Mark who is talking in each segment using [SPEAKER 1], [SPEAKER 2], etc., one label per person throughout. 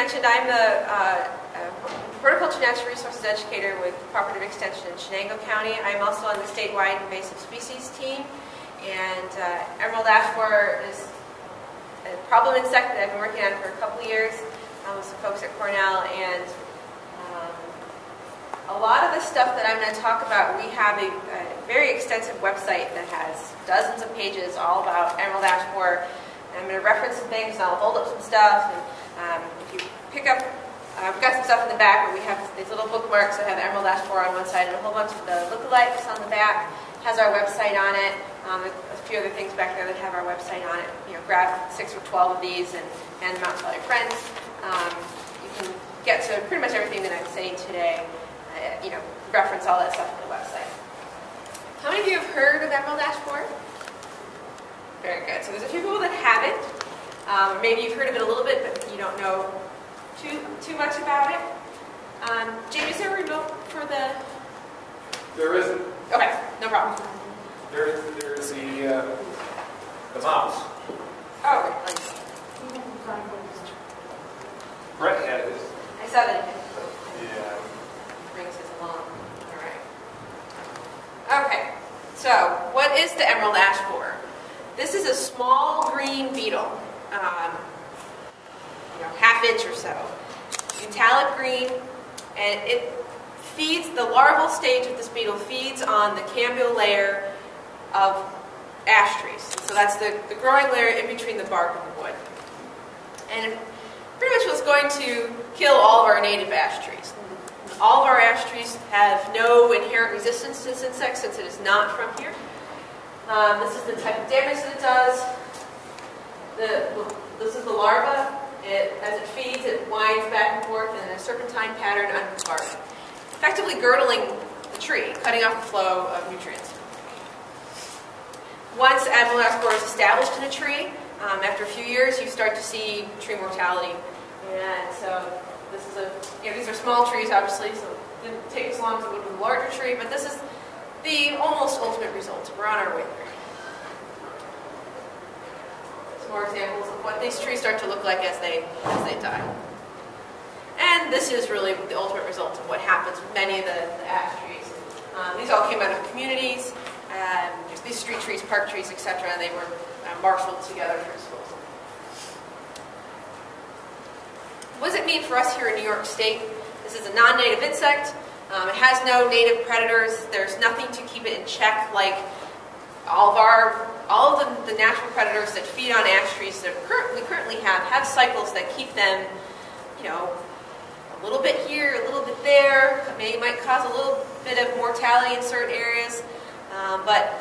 [SPEAKER 1] mentioned, I'm the horticulture and natural resources educator with Cooperative Extension in Chenango County. I'm also on the statewide invasive species team, and emerald ash borer is a problem insect that I've been working on for a couple of years with some folks at Cornell, and a lot of the stuff that I'm going to talk about, we have a very extensive website that has dozens of pages all about emerald ash borer. I'm going to reference some things, and I'll hold up some stuff. And if you pick up, we've got some stuff in the back, but we have these little bookmarks that have emerald ash borer on one side and a whole bunch of the lookalikes on the back. It has our website on it. A few other things back there that have our website on it. You know, grab 6 or 12 of these and hand them out to all your friends. You can get to pretty much everything that I'm saying today. You know, reference all that stuff on the website. How many of you have heard of emerald ash borer? Very good. So there's a few people that haven't. Maybe you've heard of it a little bit, but you don't know too much about it. Jamie, is there a remote for the...
[SPEAKER 2] There isn't.
[SPEAKER 1] Okay, no problem.
[SPEAKER 2] There is the mouse.
[SPEAKER 1] Oh,
[SPEAKER 2] Brett had this.
[SPEAKER 1] I saw that.
[SPEAKER 2] Yeah.
[SPEAKER 1] Brings us along. All right. Okay. So, what is the emerald ash borer? This is a small green beetle, half inch or so, metallic green, and it feeds, the larval stage of this beetle feeds on the cambial layer of ash trees. So that's the growing layer in between the bark of the wood. And it pretty much was going to kill all of our native ash trees. All of our ash trees have no inherent resistance to this insect since it is not from here. This is the type of damage that it does. This is the larva. As it feeds, it winds back and forth in a serpentine pattern under the bark, effectively girdling the tree, cutting off the flow of nutrients. Once emerald ash borer is established in a tree, after a few years, you start to see tree mortality. And so this is these are small trees, obviously, so it didn't take as long as it would with a larger tree, but this is the almost ultimate result. We're on our way there. Some more examples of what these trees start to look like as they die. And this is really the ultimate result of what happens with many of the ash trees. These all came out of communities. These street trees, park trees, etc. They were marshaled together for disposal. What does it mean for us here in New York State? This is a non-native insect. It has no native predators. There's nothing to keep it in check, like all of the natural predators that feed on ash trees that we currently have cycles that keep them, a little bit here, a little bit there. It might cause a little bit of mortality in certain areas, but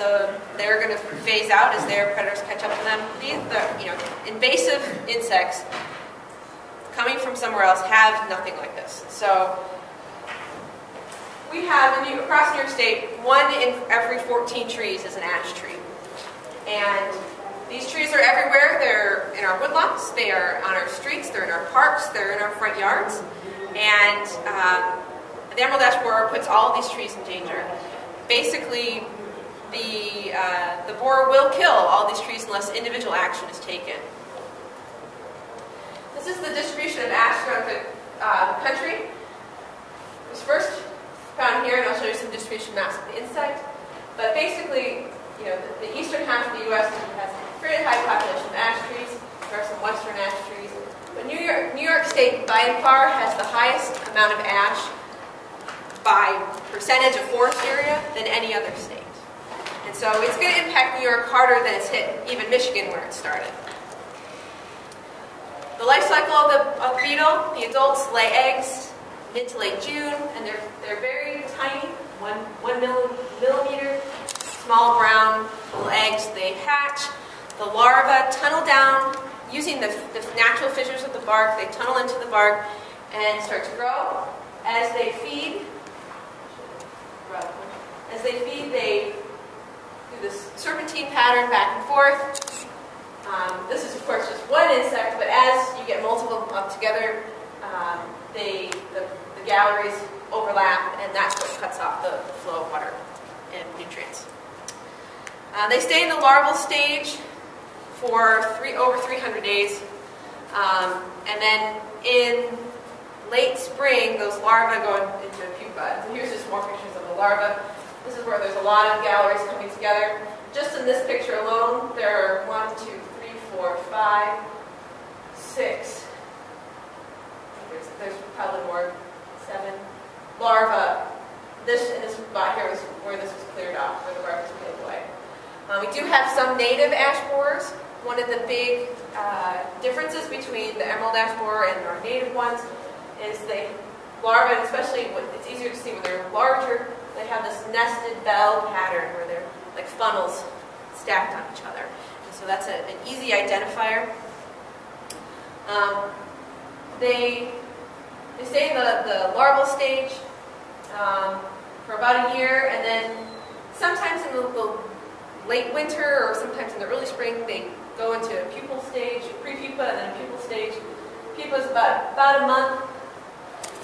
[SPEAKER 1] they're going to phase out as their predators catch up to them. The invasive insects coming from somewhere else have nothing like this. So we have, across New York State, 1 in every 14 trees is an ash tree. And these trees are everywhere. They're in our woodlots, they are on our streets, they're in our parks, they're in our front yards. And the emerald ash borer puts all of these trees in danger. Basically, the borer will kill all these trees unless individual action is taken. This is the distribution of ash throughout the country. It was first found here, and I'll show you some distribution maps of the insect. But basically, the eastern half of the U.S. has a very high population of ash trees. There are some western ash trees. But New York State, by and far, has the highest amount of ash by percentage of forest area than any other state. And so it's going to impact New York harder than it's hit even Michigan, where it started. The life cycle of the beetle, the adults lay eggs mid to late June, and they're very tiny, one millimeter, small brown little eggs. They hatch. The larvae tunnel down using the natural fissures of the bark. They tunnel into the bark and start to grow. As they feed, they do this serpentine pattern back and forth. This is, of course, just one insect, but as you get multiple up together, the galleries overlap, and that's what cuts off the flow of water and nutrients. They stay in the larval stage for over 300 days. And then in late spring, those larvae go into a pupa. And here's just more pictures of the larvae. This is where there's a lot of galleries coming together. Just in this picture alone, there are 1, 2, 3, 4, 5, 6. There's probably more, 7 larvae. This and this spot here was where this was cleared off, where the larvae was peeled away. We do have some native ash borers. One of the big differences between the emerald ash borer and our native ones is they larvae, and especially when it's easier to see when they're larger, they have this nested bell pattern where they're like funnels stacked on each other. And so that's an easy identifier. They stay in the larval stage for about a year, and then sometimes in the late winter or sometimes in the early spring they go into a pupal stage, pre-pupa, and then a pupal stage. Pupa is about a month.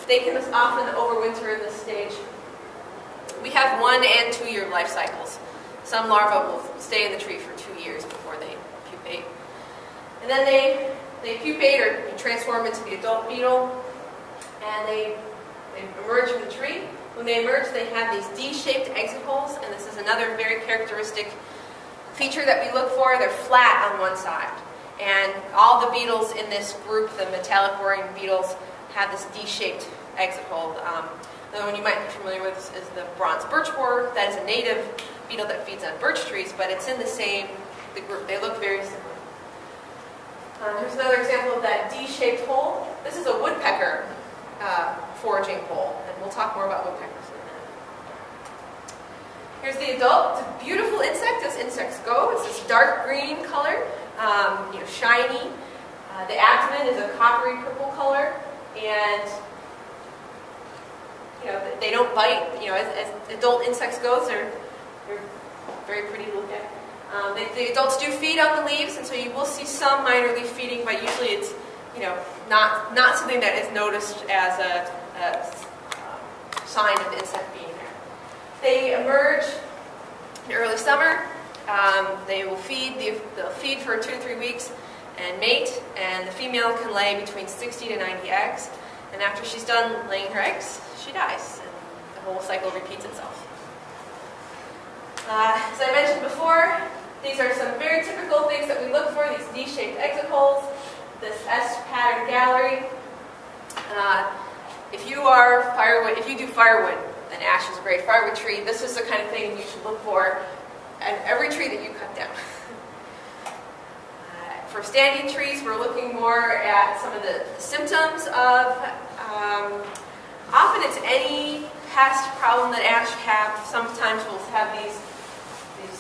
[SPEAKER 1] They can often overwinter in this stage. We have 1 and 2 year life cycles. Some larvae will stay in the tree for 2 years before they pupate. And then they pupate or transform into the adult beetle, and they emerge from the tree. When they emerge, they have these D-shaped exit holes, and this is another very characteristic feature that we look for. They're flat on one side. And all the beetles in this group, the metallic boring beetles, have this D-shaped exit hole. The one you might be familiar with is the bronze birch borer. That is a native beetle that feeds on birch trees, but it's in the group. They look very similar. Here's another example of that D-shaped hole. This is a woodpecker foraging hole, and we'll talk more about woodpeckers in a minute. Here's the adult. It's a beautiful insect as insects go. It's this dark green color, shiny. The abdomen is a coppery purple color, and they don't bite. As adult insects go, they're very pretty to look at. The adults do feed on the leaves, and so you will see some minor leaf feeding, but usually it's not something that is noticed as a sign of the insect being there. They emerge in early summer. They will feed. They'll feed for 2 to 3 weeks and mate, and the female can lay between 60 to 90 eggs. And after she's done laying her eggs, she dies, and the whole cycle repeats itself. As I mentioned before, these are some very typical things that we look for, these D-shaped exit holes, this S-pattern gallery. If you do firewood, and ash is a great firewood tree, this is the kind of thing you should look for at every tree that you cut down. For standing trees, we're looking more at some of the symptoms of, often it's any pest problem that ash have. Sometimes we'll have these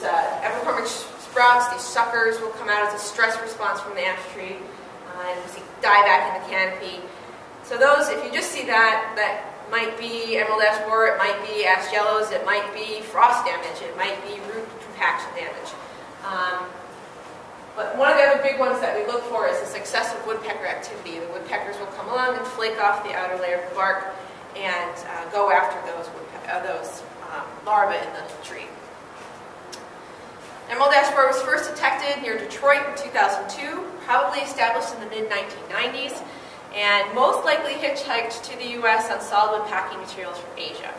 [SPEAKER 1] epicormic sprouts, these suckers will come out as a stress response from the ash tree, and we see dieback in the canopy. So those, if you just see that might be emerald ash borer, it might be ash yellows, it might be frost damage, it might be root compaction damage. But one of the other big ones that we look for is this excessive woodpecker activity. The woodpeckers will come along and flake off the outer layer of the bark and go after those larvae in the tree. Emerald ash borer was first detected near Detroit in 2002, probably established in the mid-1990s, and most likely hitchhiked to the U.S. on solid wood packing materials from Asia.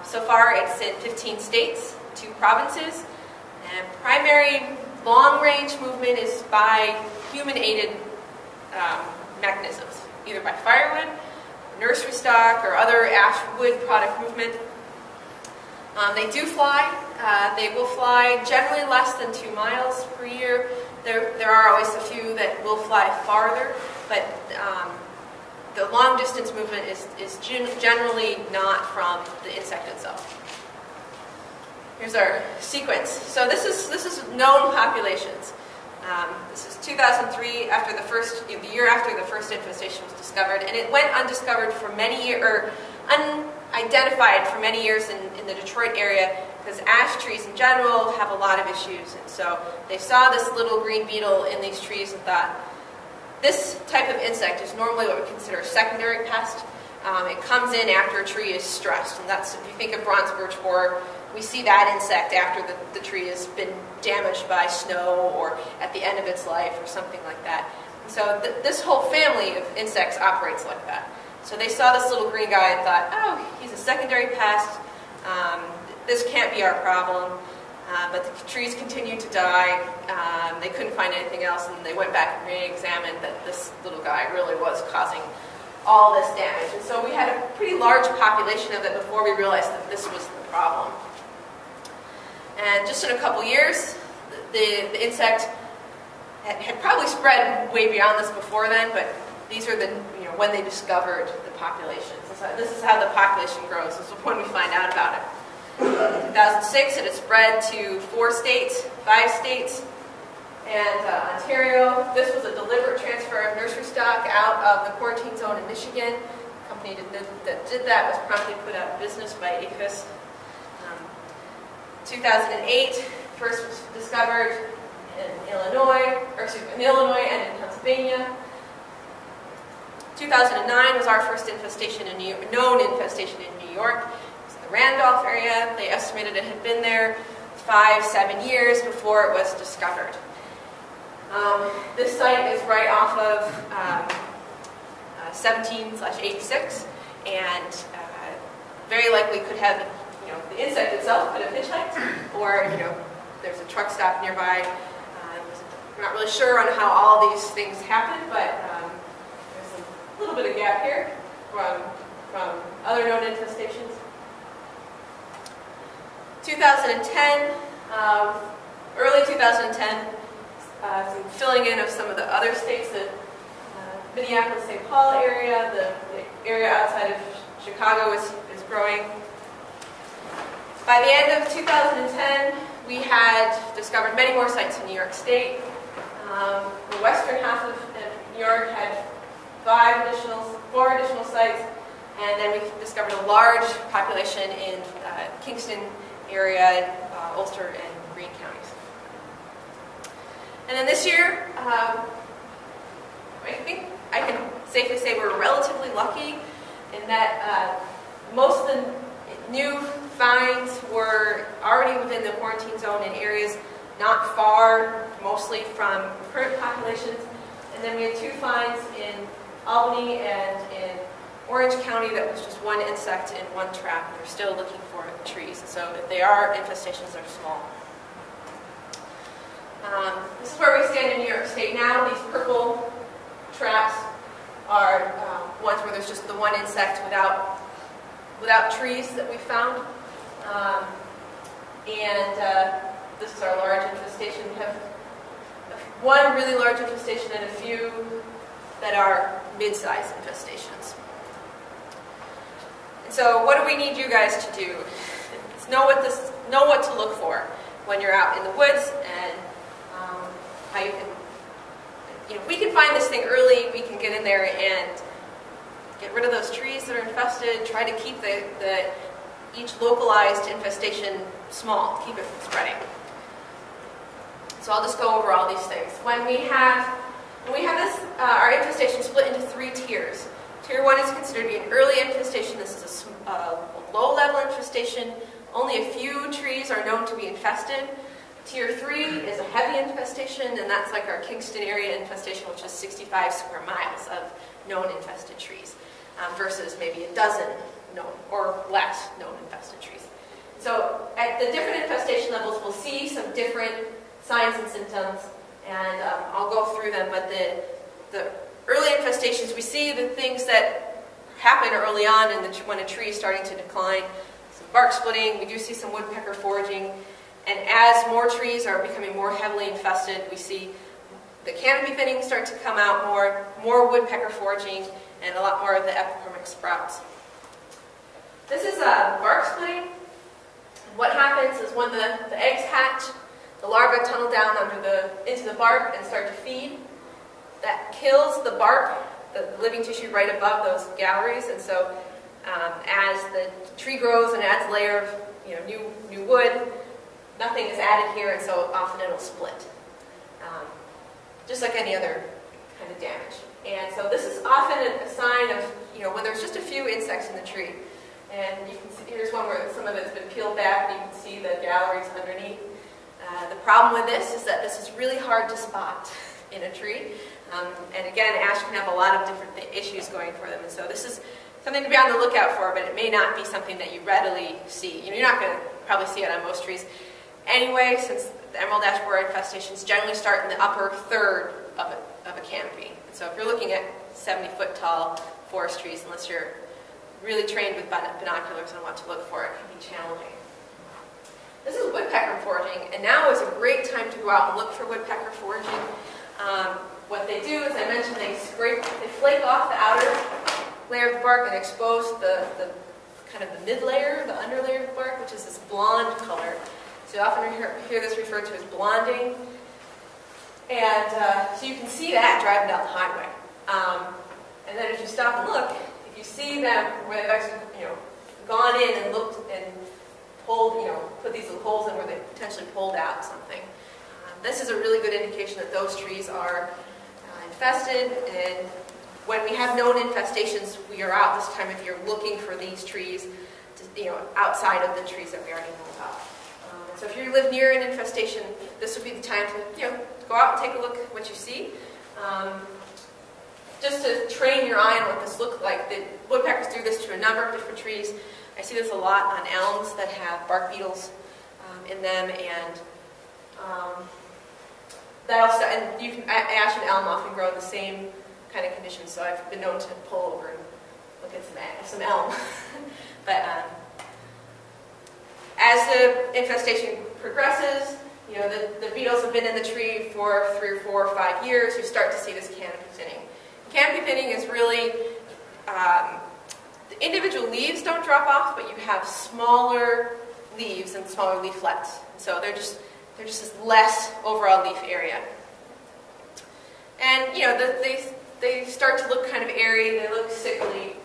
[SPEAKER 1] So far, it's in 15 states, 2 provinces, and primary long-range movement is by human-aided mechanisms, either by firewood, nursery stock, or other ash wood product movement. They do fly. They will fly generally less than 2 miles per year. There are always a few that will fly farther, but the long-distance movement is generally not from the insect itself. Here's our sequence. So this is known populations. This is 2003, after the year after the first infestation was discovered, and it went undiscovered for many years, or unidentified for many years in the Detroit area, because ash trees in general have a lot of issues, and so they saw this little green beetle in these trees and thought, this type of insect is normally what we consider a secondary pest. It comes in after a tree is stressed, and that's, if you think of bronze birch borer, we see that insect after the tree has been damaged by snow or at the end of its life or something like that. So this whole family of insects operates like that. So they saw this little green guy and thought, oh, he's a secondary pest. This can't be our problem. But the trees continued to die. They couldn't find anything else, and they went back and re-examined that this little guy really was causing all this damage. And so we had a pretty large population of it before we realized that this was the problem. And just in a couple years, the insect had probably spread way beyond this before then, but these are the, when they discovered the populations. So this is how the population grows. This is when we find out about it. In 2006, it had spread to 5 states, and Ontario. This was a deliberate transfer of nursery stock out of the quarantine zone in Michigan. The company that did that was promptly put out of business by APHIS. 2008, first was discovered in Illinois and in Pennsylvania. 2009 was our first infestation in known infestation in New York. It was in the Randolph area. They estimated it had been there 5-7 years before it was discovered. This site is right off of 17/86, and very likely could have, the insect itself could have hitchhiked, or there's a truck stop nearby. I'm not really sure on how all these things happen, but there's a little bit of gap here from other known infestations. 2010, early 2010, some filling in of some of the other states, the Minneapolis-St. Paul area, the area outside of Chicago is growing. By the end of 2010, we had discovered many more sites in New York State. The western half of New York had 4 additional sites, and then we discovered a large population in Kingston area, Ulster, and Greene counties. And then this year, I think I can safely say we're relatively lucky in that most of the new finds were already within the quarantine zone in areas not far, mostly from current populations. And then we had 2 finds in Albany and in Orange County that was just 1 insect in 1 trap. They're still looking for trees. So if they are infestations, they're small. This is where we stand in New York State now. These purple traps are ones where there's just the 1 insect without trees that we found. This is our large infestation. We have 1 really large infestation and a few that are mid-size infestations. And so what do we need you guys to do? It's know what to look for when you're out in the woods, and how you can, if we can find this thing early, we can get in there and get rid of those trees that are infested, try to keep each localized infestation small, keep it from spreading. So I'll just go over all these things. When we have this, our infestation split into 3 tiers. Tier 1 is considered to be an early infestation. This is a low-level infestation. Only a few trees are known to be infested. Tier 3 is a heavy infestation, and that's like our Kingston area infestation, which is 65 square miles of known infested trees, versus maybe a dozen known or less known infested trees. So at the different infestation levels, we'll see some different signs and symptoms, and I'll go through them. But the early infestations, we see the things that happen early on when a tree is starting to decline. Some bark splitting, we do see some woodpecker foraging, and as more trees are becoming more heavily infested, we see the canopy fittings start to come out more woodpecker foraging, and a lot more of the epicormic sprouts. This is bark splitting. What happens is when the eggs hatch, the larvae tunnel down into the bark and start to feed. That kills the bark, the living tissue right above those galleries, and so as the tree grows and adds a layer of new wood, nothing is added here, and so often it'll split, just like any other kind of damage. And so this is often a sign of when there's just a few insects in the tree. And you can see, here's one where some of it's been peeled back, and you can see the galleries underneath. The problem with this is that this is really hard to spot. in a tree. And again, ash can have a lot of different issues going for them. And so this is something to be on the lookout for, but it may not be something that you readily see. You're not going to probably see it on most trees anyway, since the emerald ash borer infestations generally start in the upper third of a canopy. And so if you're looking at 70-foot tall forest trees, unless you're really trained with binoculars on what to look for, it can be challenging. This is woodpecker foraging, and now is a great time to go out and look for woodpecker foraging. What they do, as I mentioned, they flake off the outer layer of the bark and expose the kind of the mid layer, the under layer of the bark, which is this blonde color. So you often hear this referred to as blonding. And so you can see that driving down the highway. And then if you stop and look, if you see them where they've actually, gone in and looked and pulled, put these little holes in where they potentially pulled out something. This is a really good indication that those trees are infested, and when we have known infestations, we are out this time of year looking for these trees, outside of the trees that we already know about. So if you live near an infestation, this would be the time to, go out and take a look at what you see. Just to train your eye on what this looks like. The woodpeckers do this to a number of different trees. I see this a lot on elms that have bark beetles in them, and ash and elm often grow in the same kind of conditions, so I've been known to pull over and look at some elm. But as the infestation progresses, the beetles have been in the tree for 3 or 4 or 5 years, you start to see this canopy thinning. Canopy thinning is really, the individual leaves don't drop off, but you have smaller leaves and smaller leaflets. So they're just this less overall leaf area. And, they start to look kind of airy, they look sickly.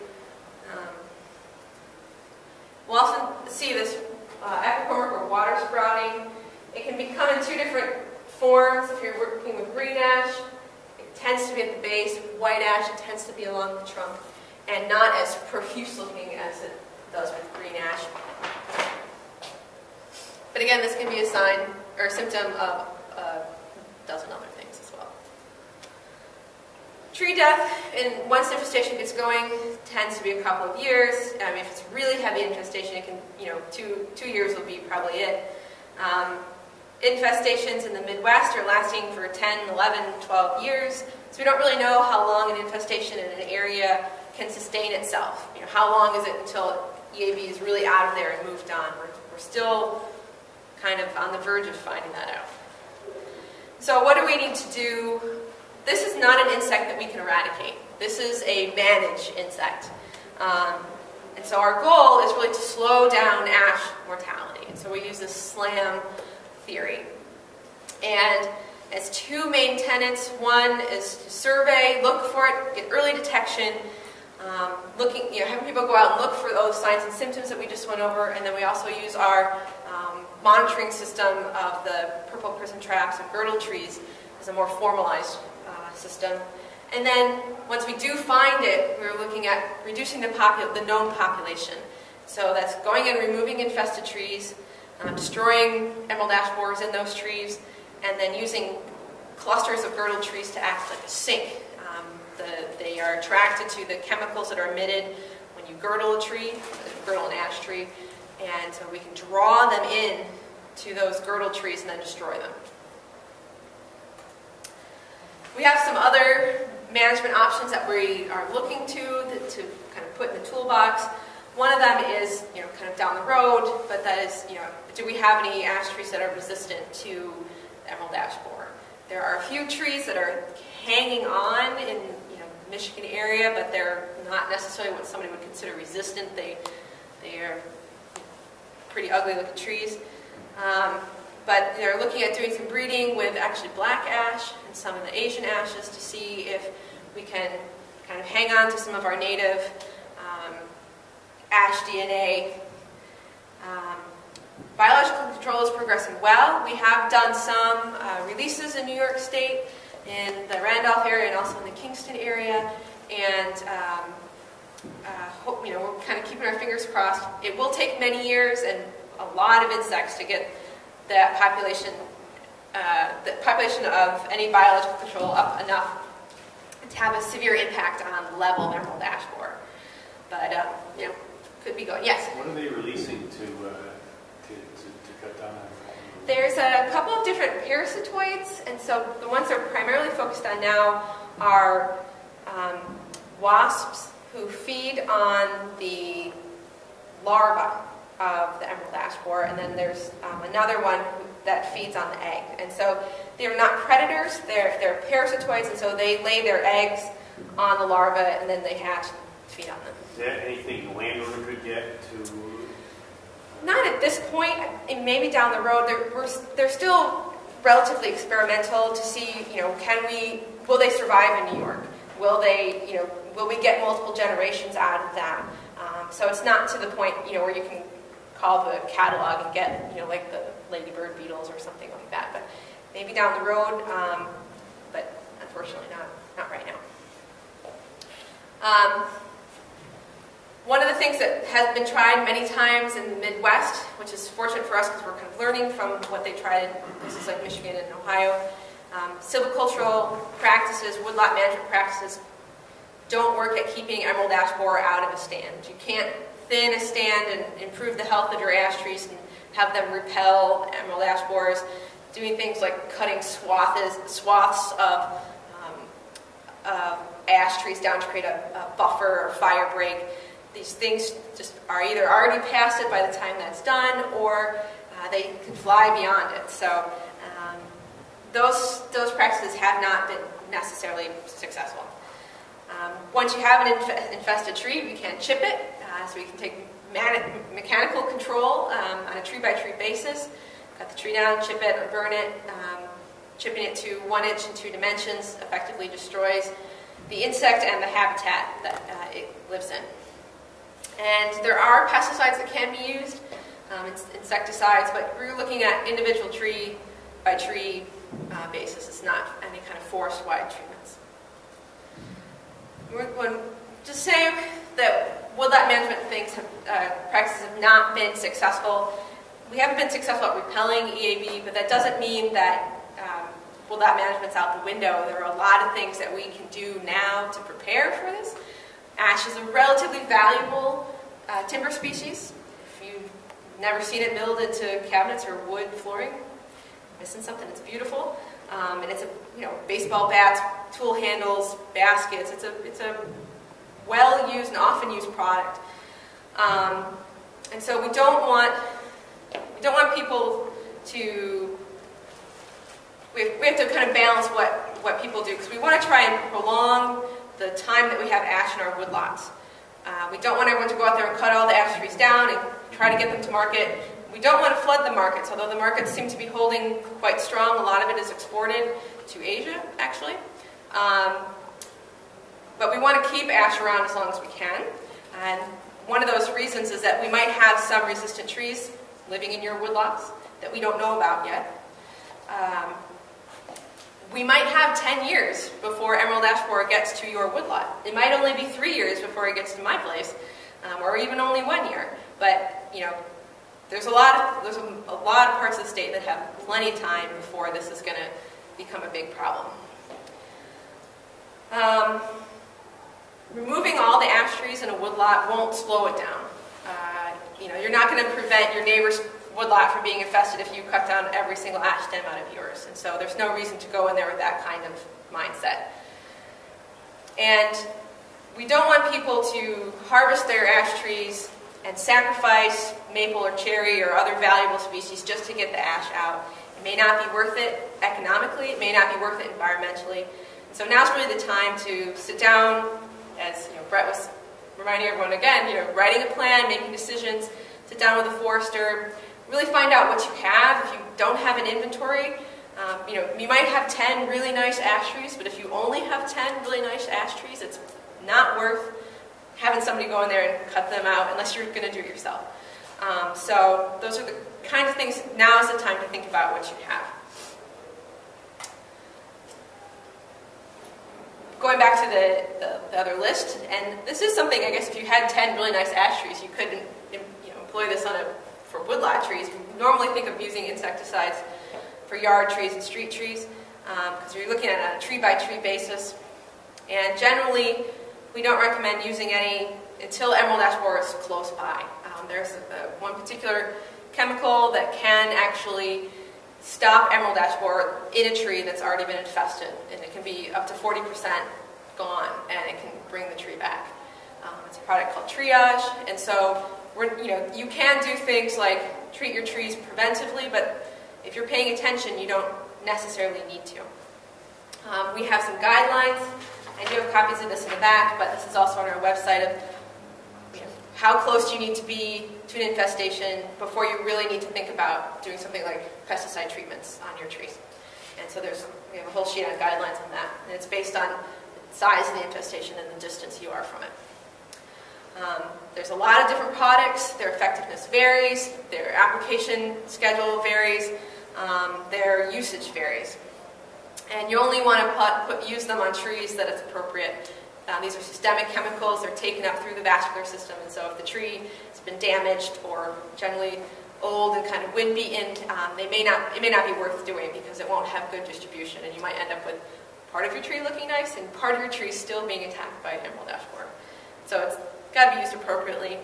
[SPEAKER 1] We'll often see this epicormic or water sprouting. It can become in 2 different forms. If you're working with green ash, it tends to be at the base. With white ash, it tends to be along the trunk, and not as profuse looking as it does with green ash. But again, this can be a sign or a symptom of a dozen other things as well. Tree death, once infestation gets going, tends to be a couple of years. If it's really heavy infestation, it can, 2 years will be probably it. Infestations in the Midwest are lasting for 10, 11, 12 years. So we don't really know how long an infestation in an area can sustain itself. How long is it until EAB is really out of there and moved on? We're still kind of on the verge of finding that out. So what do we need to do? This is not an insect that we can eradicate. This is a managed insect. And so our goal is really to slow down ash mortality. And so we use this SLAM theory. And as 2 main tenets, one is to survey, look for it, get early detection, having people go out and look for those signs and symptoms that we just went over, and then we also use our monitoring system of the purple prism traps of girdle trees as a more formalized system. And then once we do find it, we're looking at reducing the known population. So that's going and removing infested trees, destroying emerald ash borers in those trees, and then using clusters of girdle trees to act like a sink. They are attracted to the chemicals that are emitted when you girdle a tree, girdle an ash tree, and so we can draw them in to those girdle trees and then destroy them. We have some other management options that we are looking to kind of put in the toolbox. One of them is, kind of down the road, but that is, do we have any ash trees that are resistant to the emerald ash borer? There are a few trees that are hanging on in, Michigan area, but they're not necessarily what somebody would consider resistant. They are pretty ugly looking trees. But they're looking at doing some breeding with actually black ash and some of the Asian ashes to see if we can kind of hang on to some of our native ash DNA. Biological control is progressing well. We have done some releases in New York State, in the Randolph area, and also in the Kingston area, and we're kind of keeping our fingers crossed. It will take many years and a lot of insects to get that population the population of any biological control up enough to have a severe impact on the level of emerald ash borer. But, you know, could be going. Yes?
[SPEAKER 3] What are they releasing to cut down on?
[SPEAKER 1] There's a couple of different parasitoids, and so the ones they're primarily focused on now are wasps who feed on the larva of the emerald ash borer, and then there's another one that feeds on the egg. And so they're not predators, they're parasitoids, and so they lay their eggs on the larva, and then they hatch and feed on them.
[SPEAKER 3] Is that anything the landowner could get to?
[SPEAKER 1] Not at this point, and maybe down the road. They're still relatively experimental to see, you know, will they survive in New York? Will they, you know, will we get multiple generations out of that? So it's not to the point, you know, where you can call the catalog and get, you know, like the ladybird beetles or something like that. But maybe down the road, but unfortunately not right now. One of the things that has been tried many times in the Midwest, which is fortunate for us because we're kind of learning from what they tried in places like Michigan and Ohio, silvicultural practices, woodlot management practices don't work at keeping emerald ash borer out of a stand. You can't thin a stand and improve the health of your ash trees and have them repel emerald ash borers. Doing things like cutting swaths of ash trees down to create a buffer or fire break. These things just are either already past it by the time that's done, or they can fly beyond it. So those practices have not been necessarily successful. Once you have an infested tree, we can chip it. So we can take mechanical control on a tree-by-tree basis, cut the tree down, chip it, or burn it. Chipping it to 1 inch in 2 dimensions effectively destroys the insect and the habitat that it lives in. And there are pesticides that can be used, insecticides, but we're looking at individual tree-by-tree basis. It's not any kind of forest-wide treatments. We're going to say that woodlot management practices have not been successful. We haven't been successful at repelling EAB, but that doesn't mean that woodlot management's out the window. There are a lot of things that we can do now to prepare for this. Ash is a relatively valuable timber species. If you've never seen it milled into cabinets or wood flooring, missing something. It's beautiful, and it's baseball bats, tool handles, baskets. It's a well-used and often used product, and so we don't want people to. We have to kind of balance what people do, because we want to try and prolong the time that we have ash in our woodlots. We don't want everyone to go out there and cut all the ash trees down and try to get them to market. We don't want to flood the markets, although the markets seem to be holding quite strong. A lot of it is exported to Asia, actually. But we want to keep ash around as long as we can. And one of those reasons is that we might have some resistant trees living in your woodlots that we don't know about yet. We might have 10 years before emerald ash borer gets to your woodlot. It might only be 3 years before it gets to my place, or even only 1 year. But there's a lot of parts of the state that have plenty of time before this is going to become a big problem. Removing all the ash trees in a woodlot won't slow it down. You're not going to prevent your neighbor's woodlot from being infested if you cut down every single ash stem out of yours. And so there's no reason to go in there with that kind of mindset. And we don't want people to harvest their ash trees and sacrifice maple or cherry or other valuable species just to get the ash out. It may not be worth it economically. It may not be worth it environmentally. And so now's really the time to sit down, as Brett was reminding everyone again, writing a plan, making decisions, sit down with a forester, really find out what you have. If you don't have an inventory, you might have 10 really nice ash trees, but if you only have 10 really nice ash trees, it's not worth having somebody go in there and cut them out unless you're going to do it yourself. So those are the kinds of things. Now is the time to think about what you have. Going back to the other list, and this is something, I guess, if you had 10 really nice ash trees, you couldn't employ this for woodlot trees. We normally think of using insecticides for yard trees and street trees, because you're looking at it on a tree-by-tree basis. And generally, we don't recommend using any until emerald ash borer is close by. There's one particular chemical that can actually stop emerald ash borer in a tree that's already been infested, and it can be up to 40% gone, and it can bring the tree back. It's a product called triage, and so you can do things like treat your trees preventively, but if you're paying attention, you don't necessarily need to. We have some guidelines. I do have copies of this in the back, but this is also on our website of how close you need to be to an infestation before you really need to think about doing something like pesticide treatments on your trees. And so we have a whole sheet on guidelines on that, and it's based on the size of the infestation and the distance you are from it. There's a lot of different products. Their effectiveness varies, their application schedule varies, their usage varies. And you only want to use them on trees that it's appropriate. These are systemic chemicals. They're taken up through the vascular system, and so if the tree has been damaged or generally old and kind of wind-beaten, it may not be worth doing because it won't have good distribution, and you might end up with part of your tree looking nice and part of your tree still being attacked by emerald ash borer. So it's got to be used appropriately.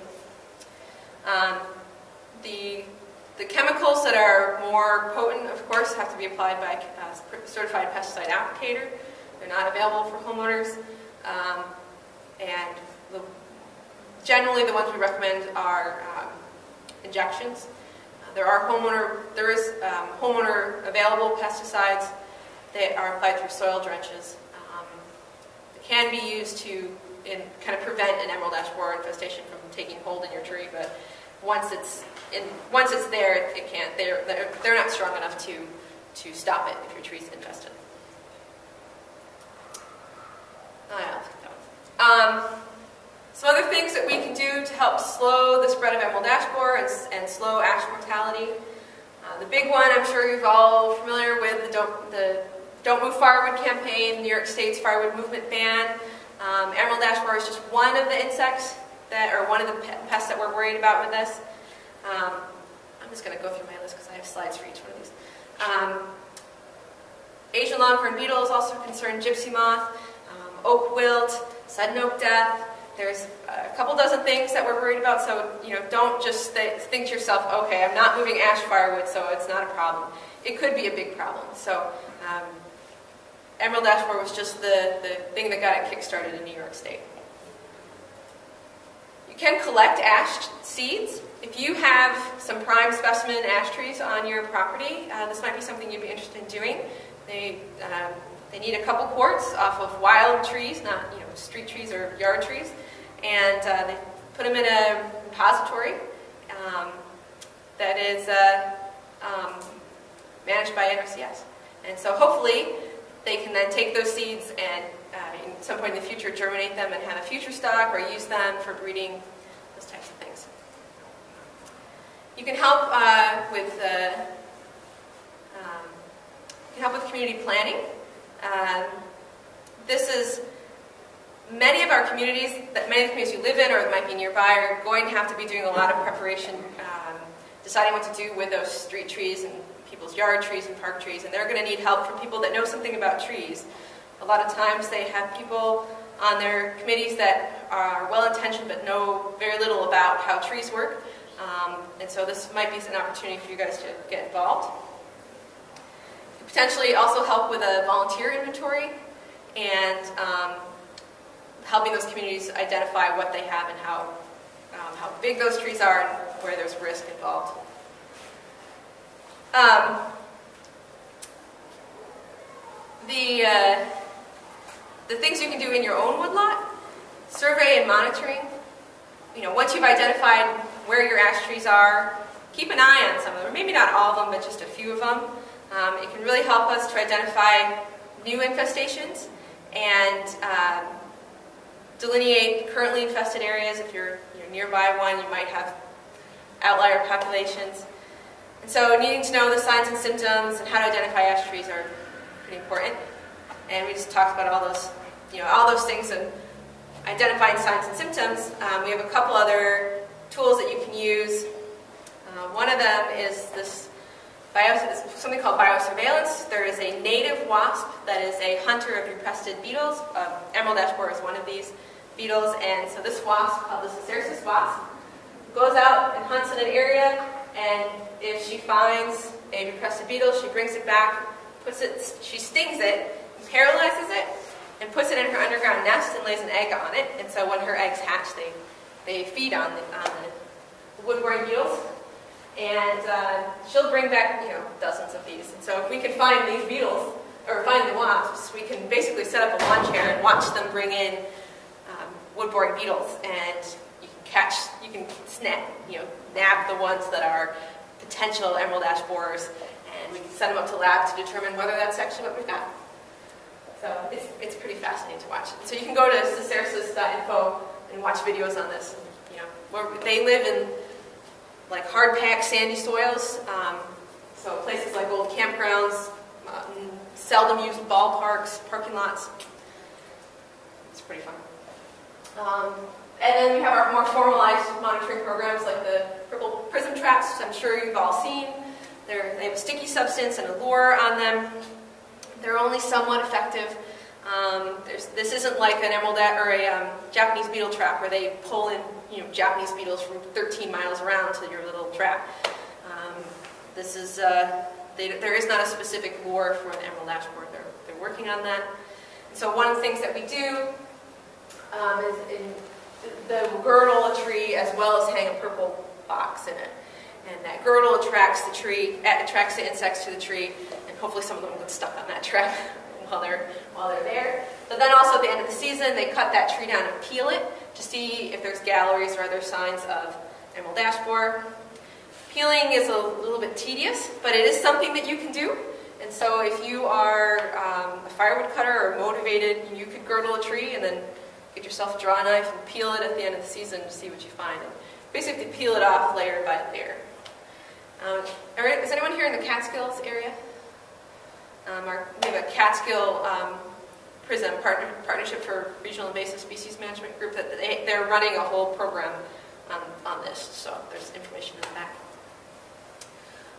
[SPEAKER 1] The chemicals that are more potent, of course, have to be applied by a certified pesticide applicator. They're not available for homeowners. Generally, the ones we recommend are injections. There is homeowner available pesticides that are applied through soil drenches. They can be used to kind of prevent an emerald ash borer infestation from taking hold in your tree, but once it's there, it can't. They're not strong enough to stop it if your tree's infested. Some other things that we can do to help slow the spread of emerald ash borer and slow ash mortality. The big one, I'm sure you're all familiar with, the Don't Move Firewood campaign, New York State's firewood movement ban. Emerald ash borer is just one of the insects or one of the pests that we're worried about with this. I'm just going to go through my list because I have slides for each one of these. Asian longhorn beetle is also concerned, gypsy moth, oak wilt, sudden oak death. There's a couple dozen things that we're worried about, so don't just think to yourself, okay, I'm not moving ash firewood, so it's not a problem. It could be a big problem. So emerald ash borer was just the thing that got it kick-started in New York State. You can collect ash seeds. If you have some prime specimen ash trees on your property, this might be something you'd be interested in doing. They need a couple quarts off of wild trees, not street trees or yard trees, and they put them in a repository that is managed by NRCS. And so hopefully they can then take those seeds and at some point in the future germinate them and have a future stock or use them for breeding, those types of things. You can help with community planning. Many of our communities, many of the communities you live in or that might be nearby, are going to have to be doing a lot of preparation, deciding what to do with those street trees and people's yard trees and park trees, and they're going to need help from people that know something about trees. A lot of times they have people on their committees that are well-intentioned but know very little about how trees work, and so this might be an opportunity for you guys to get involved. Potentially also help with a volunteer inventory and helping those communities identify what they have and how big those trees are and where there's risk involved. The things you can do in your own woodlot, survey and monitoring. Once you've identified where your ash trees are, keep an eye on some of them, or maybe not all of them, but just a few of them. It can really help us to identify new infestations and delineate currently infested areas. If you're nearby one, you might have outlier populations. And so needing to know the signs and symptoms and how to identify ash trees are pretty important. And we just talked about all those things and identifying signs and symptoms. We have a couple other tools that you can use. One of them is this something called biosurveillance. There is a native wasp that is a hunter of your crested beetles. Emerald ash borer is one of these beetles, and so this wasp, called the Cicercis wasp, goes out and hunts in an area, and if she finds a crested beetle, she brings it back, she stings it, paralyzes it, and puts it in her underground nest and lays an egg on it. And so when her eggs hatch, they feed on the wood-boring beetles. And she'll bring back, dozens of these. And so if we can find these beetles, or find the wasps, we can basically set up a lawn chair and watch them bring in wood-boring beetles. And you can nab the ones that are potential emerald ash borers, and we can send them up to lab to determine whether that's actually what we've got. So it's pretty fascinating to watch. So you can go to cicercis.info and watch videos on this. Where they live in like hard-packed sandy soils, so places like old campgrounds, seldom used ballparks, parking lots. It's pretty fun. And then we have our more formalized monitoring programs like the purple prism traps, which I'm sure you've all seen. They have a sticky substance and a lure on them. They're only somewhat effective. This isn't like an emerald or a Japanese beetle trap where they pull in Japanese beetles from 13 miles around to your little trap. This is there is not a specific lure for an emerald ash borer. They're working on that. And so one of the things that we do is the girdle a tree as well as hang a purple box in it. And that girdle attracts the insects to the tree, and hopefully some of them get stuck on that trap while they're there. But then also at the end of the season, they cut that tree down and peel it to see if there's galleries or other signs of emerald ash borer. Peeling is a little bit tedious, but it is something that you can do. And so if you are a firewood cutter or motivated, you could girdle a tree and then get yourself a draw knife and peel it at the end of the season to see what you find. And basically peel it off layer by layer. All right, is anyone here in the Catskills area? We have a Catskill PRISM Partnership for Regional Invasive Species Management group that they're running a whole program on this, so there's information in the back.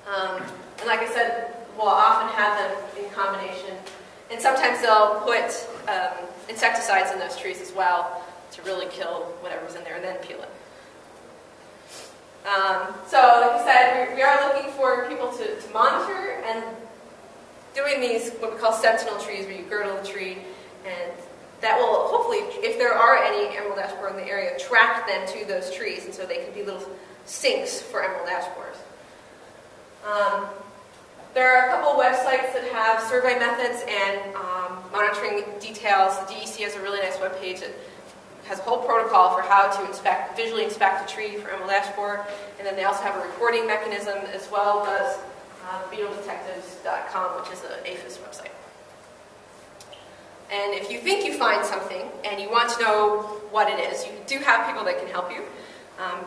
[SPEAKER 1] And like I said, we'll often have them in combination, and sometimes they'll put insecticides in those trees as well to really kill whatever's in there and then peel it. So like I said, we are looking for people to monitor and doing these, what we call sentinel trees, where you girdle the tree, and that will hopefully, if there are any emerald ash borer in the area, attract them to those trees, and so they can be little sinks for emerald ash borers. There are a couple websites that have survey methods and monitoring details. The DEC has a really nice webpage that has a whole protocol for how to visually inspect a tree for emerald ash borer, and then they also have a recording mechanism as well as beetledetectives.com, which is an APHIS website. And if you think you find something and you want to know what it is, you do have people that can help you.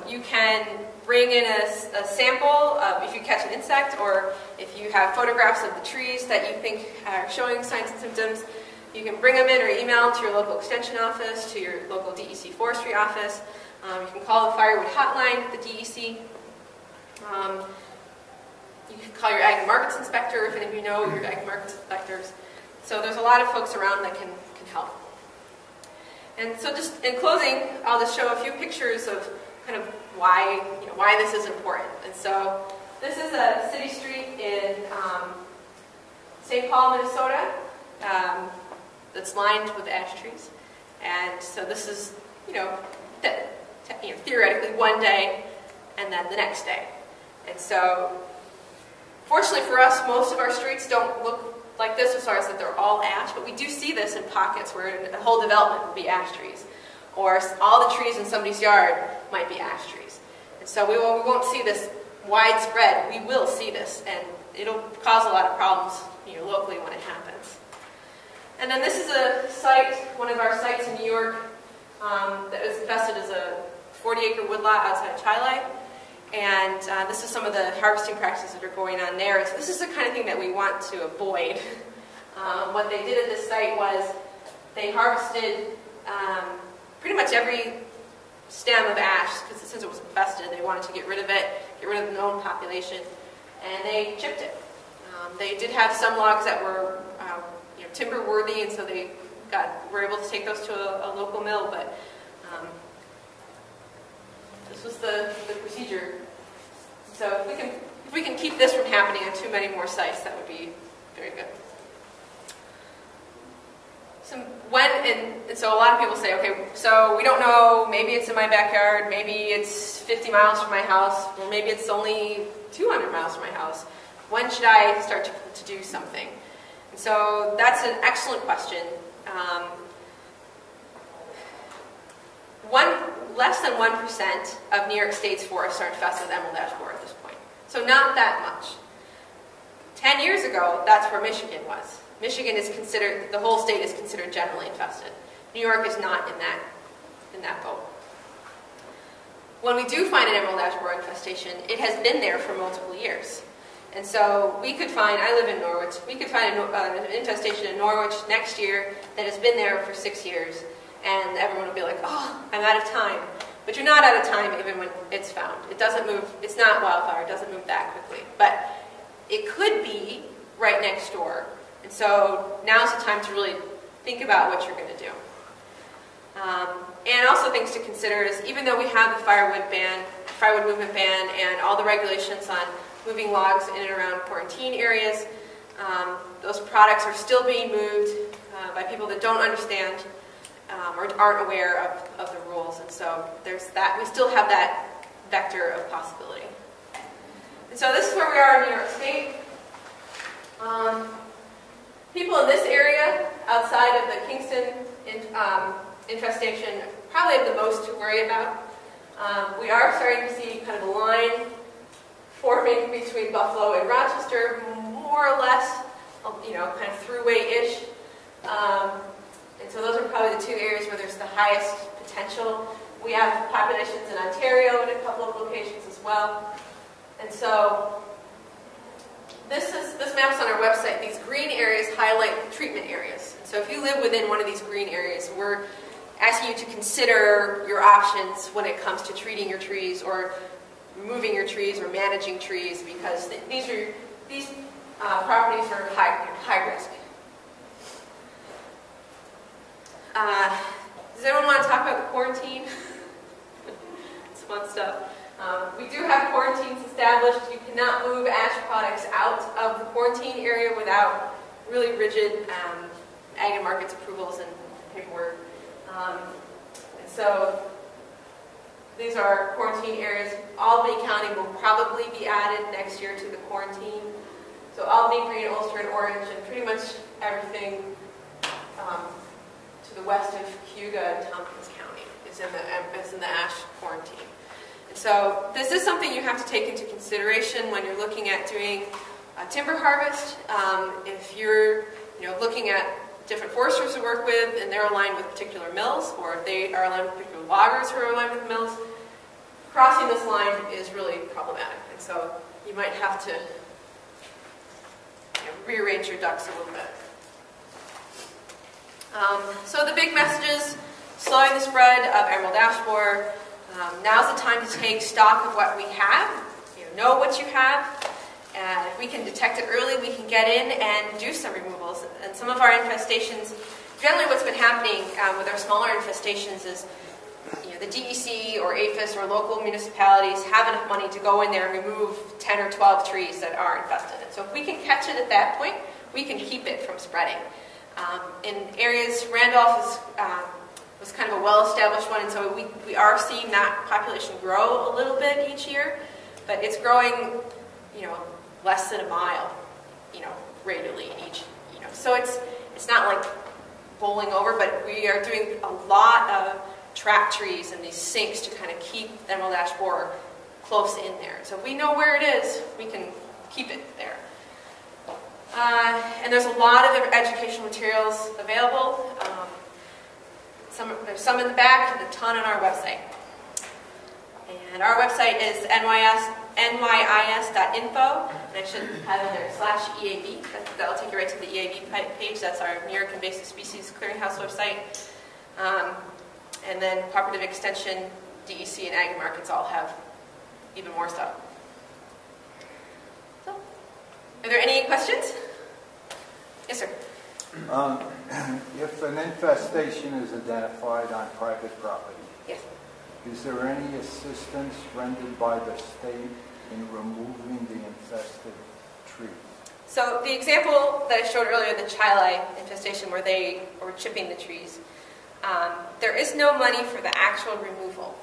[SPEAKER 1] You can bring in a sample if you catch an insect, or if you have photographs of the trees that you think are showing signs and symptoms. You can bring them in or email to your local extension office, to your local DEC forestry office. You can call the firewood hotline at the DEC. You can call your ag and markets inspector if any of you know your ag and markets inspectors. So there's a lot of folks around that can help. And so just in closing, I'll just show a few pictures of kind of why this is important. And so this is a city street in St. Paul, Minnesota, that's lined with ash trees. And so this is, theoretically one day and then the next day. And so fortunately for us, most of our streets don't look like this as far as that they're all ash, but we do see this in pockets where a whole development would be ash trees. Or all the trees in somebody's yard might be ash trees. And so we won't see this widespread. We will see this, and it'll cause a lot of problems locally when it happens. And then this is a site, one of our sites in New York, that was invested as a 40-acre woodlot outside of Chile. And this is some of the harvesting practices that are going on there. So this is the kind of thing that we want to avoid. What they did at this site was they harvested pretty much every stem of ash, because since it was infested, they wanted to get rid of it, get rid of the known population. and they chipped it. They did have some logs that were timber worthy, and so they were able to take those to a local mill, but this was the procedure. So if we can keep this from happening on too many more sites, that would be very good. So so a lot of people say, okay, so we don't know, maybe it's in my backyard, maybe it's 50 miles from my house, or maybe it's only 200 miles from my house. When should I start to do something? And so that's an excellent question. Less than 1% of New York State's forests are infested with emerald ash borer at this point. So not that much. 10 years ago, that's where Michigan was. Michigan is considered, the whole state is considered generally infested. New York is not in that boat. When we do find an emerald ash borer infestation, it has been there for multiple years. And so we could find, I live in Norwich, we could find an infestation in Norwich next year that has been there for 6 years. And everyone will be like, oh, I'm out of time. But you're not out of time even when it's found. It doesn't move, it's not wildfire, it doesn't move that quickly. But it could be right next door. And so now's the time to really think about what you're going to do. And also things to consider is, even though we have the firewood movement ban, and all the regulations on moving logs in and around quarantine areas, those products are still being moved by people that don't understand or aren't aware of the rules. And so there's that. We still have that vector of possibility. And so this is where we are in New York State. People in this area, outside of the Kingston infestation, probably have the most to worry about. We are starting to see kind of a line forming between Buffalo and Rochester, more or less, kind of throughway-ish. And so those are probably the two areas where there's the highest potential. We have populations in Ontario in a couple of locations as well. And so this map's on our website. These green areas highlight treatment areas. And so if you live within one of these green areas, we're asking you to consider your options when it comes to treating your trees or removing your trees or managing trees, because these properties are high risk. Does anyone want to talk about the quarantine? It's fun stuff. We do have quarantines established. You cannot move ash products out of the quarantine area without really rigid Ag and Markets approvals and paperwork. And so these are quarantine areas. Albany County will probably be added next year to the quarantine. So Albany, Green, Ulster, and Orange, and pretty much everything to the west of Cayuga and Tompkins County is in the ash quarantine. And so this is something you have to take into consideration when you're looking at doing timber harvest. If you're looking at different foresters to work with and they're aligned with particular mills, or if they are aligned with particular loggers who are aligned with mills, crossing this line is really problematic. And so you might have to rearrange your ducks a little bit. So the big messages: slowing the spread of emerald ash borer. Now's the time to take stock of what we have. Know what you have. And if we can detect it early, we can get in and do some removals. And some of our infestations, generally what's been happening with our smaller infestations is the DEC or APHIS or local municipalities have enough money to go in there and remove 10 or 12 trees that are infested. And so if we can catch it at that point, we can keep it from spreading. In areas, Randolph was kind of a well-established one, and so we are seeing that population grow a little bit each year, but it's growing, less than a mile, radially each, So it's not like bowling over, but we are doing a lot of trap trees and these sinks to kind of keep the emerald ash borer close in there. So if we know where it is, we can keep it there. And there's a lot of educational materials available. There's some in the back and a ton on our website. And our website is nys.info, and I should have in there /EAB. That'll take you right to the EAB page. That's our New York Invasive Species Clearinghouse website. And then Cooperative Extension, DEC, and Ag and Markets all have even more stuff. So Are there any questions? Yes, sir.
[SPEAKER 4] If an infestation is identified on private property,
[SPEAKER 1] Yes.
[SPEAKER 4] is there any assistance rendered by the state in removing the infested trees?
[SPEAKER 1] So the example that I showed earlier, the chili infestation where they were chipping the trees, there is no money for the actual removal.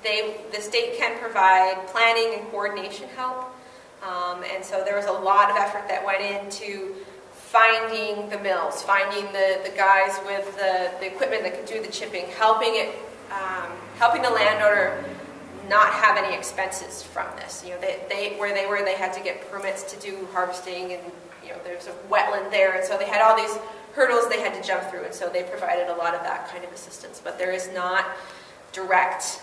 [SPEAKER 1] The state can provide planning and coordination help, and so there was a lot of effort that went into finding the mills, finding the guys with the equipment that could do the chipping, helping the landowner not have any expenses from this. You know, they had to get permits to do harvesting, and you know, there's a wetland there, and so they had all these hurdles they had to jump through, and so they provided a lot of that kind of assistance. But there is not direct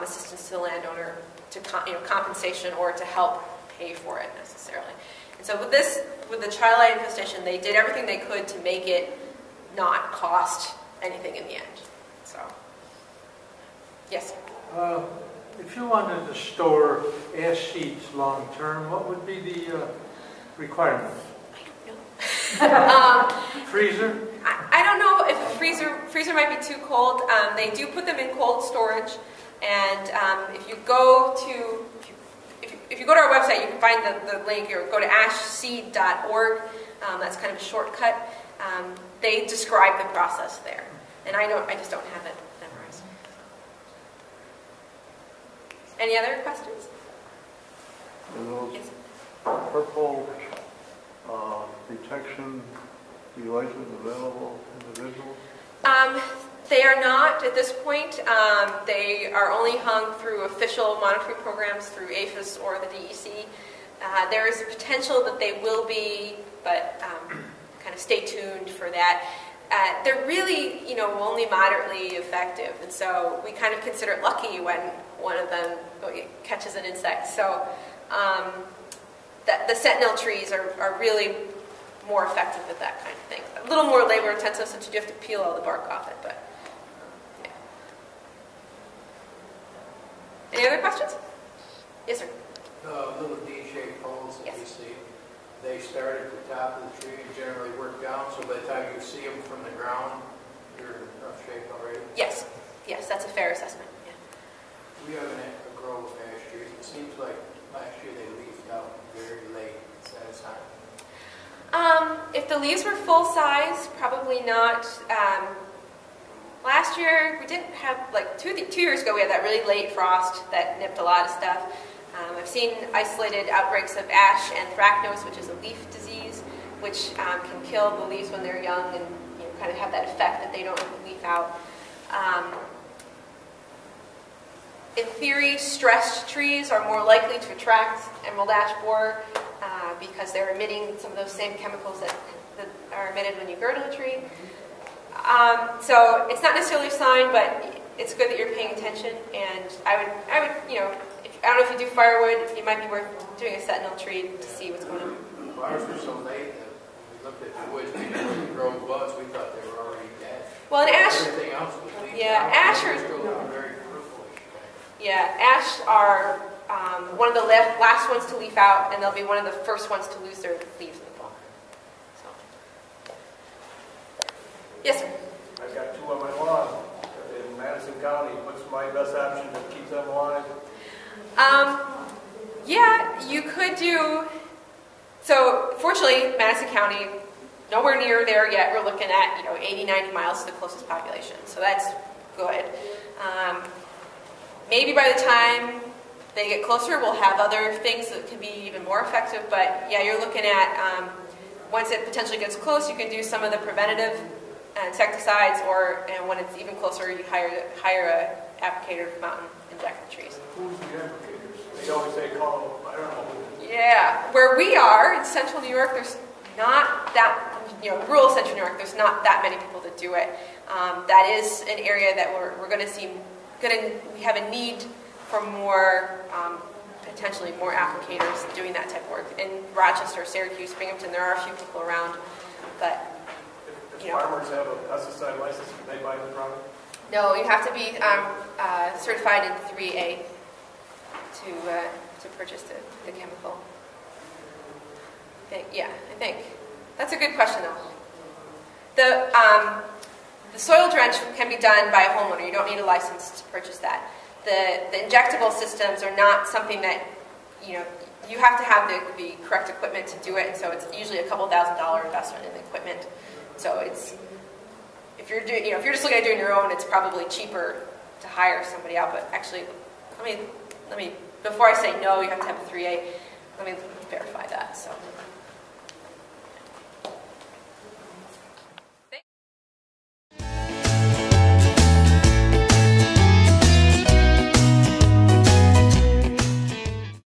[SPEAKER 1] assistance to the landowner to compensation or to help pay for it necessarily. And so with the chili infestation, they did everything they could to make it not cost anything in the end. So, yes.
[SPEAKER 5] If you wanted to store ash seeds long term, what would be the requirements?
[SPEAKER 1] I don't know.
[SPEAKER 5] Freezer?
[SPEAKER 1] I don't know if a freezer might be too cold. They do put them in cold storage, and if you go to our website, you can find the link, or go to ashseed.org. That's kind of a shortcut. They describe the process there, and I just don't have it memorized. Any other questions?
[SPEAKER 6] Are those
[SPEAKER 1] Yes.
[SPEAKER 6] purple detection devices available to individuals?
[SPEAKER 1] They are not at this point. They are only hung through official monitoring programs through APHIS or the DEC. There is a potential that they will be, but kind of stay tuned for that. They're really, only moderately effective, and so we kind of consider it lucky when one of them catches an insect. So the sentinel trees are really more effective at that kind of thing. A little more labor intensive since you do have to peel all the bark off it, but yeah. Any other questions? Yes, sir.
[SPEAKER 7] Little D-shaped holes that
[SPEAKER 1] Yes.
[SPEAKER 7] you see, they start at the top of the tree and generally work down, so by the time you see them from the ground, they're in rough shape already.
[SPEAKER 1] Yes, that's a fair assessment. Yeah.
[SPEAKER 7] We have a grove of ash trees. It seems like last year they leafed out very late. Is that a sign?
[SPEAKER 1] If the leaves were full size, probably not. Last year, we didn't have, like 2 years ago, we had that really late frost that nipped a lot of stuff. I've seen isolated outbreaks of ash anthracnose, which is a leaf disease, which can kill the leaves when they're young and kind of have that effect that they don't leaf out. In theory, stressed trees are more likely to attract emerald ash borer because they're emitting some of those same chemicals that are emitted when you girdle a tree. So it's not necessarily a sign, but it's good that you're paying attention. And I would, I don't know if you do firewood, it might be worth doing a sentinel tree to see what's going on.
[SPEAKER 7] Ours were so late that when we looked at the woods, we knew where the grove was, we thought they were already dead.
[SPEAKER 1] Well, and ash,
[SPEAKER 7] Everything else was leafed
[SPEAKER 1] yeah,
[SPEAKER 7] out.
[SPEAKER 1] ash
[SPEAKER 7] They
[SPEAKER 1] are,
[SPEAKER 7] were still looking very purplish.
[SPEAKER 1] yeah, ash are one of the last ones to leaf out, and they'll be one of the first ones to lose their leaves in the fall. So. Yes, sir.
[SPEAKER 8] I've got 2 on my lawn in Madison County. What's my best option to keep them alive?
[SPEAKER 1] Yeah, you could do, so fortunately, Madison County, nowhere near there yet. We're looking at, 80, 90 miles to the closest population. So that's good. Maybe by the time they get closer, we'll have other things that can be even more effective. But yeah, you're looking at, once it potentially gets close, you can do some of the preventative insecticides, and when it's even closer, you hire an applicator to come out and inject the trees.
[SPEAKER 8] Who's the applicators? They always say call, I don't know.
[SPEAKER 1] Yeah, where we are in central New York, there's not that, rural central New York, there's not that many people that do it. That is an area that we're going to see, we have a need for more, potentially more applicators doing that type of work. In Rochester, Syracuse, Binghamton, there are a few people around, but
[SPEAKER 8] If farmers have a pesticide license, can they buy the product?
[SPEAKER 1] no, you have to be certified in 3A to purchase the chemical. I think. That's a good question, though. The soil drench can be done by a homeowner. You don't need a license to purchase that. The injectable systems are not something that, you have to have the correct equipment to do it, and so it's usually a couple $1,000 investment in the equipment. So if you're just looking at doing your own, it's probably cheaper to hire somebody out. But actually, let me before I say no, you have to have a 3A. Let me verify that. So.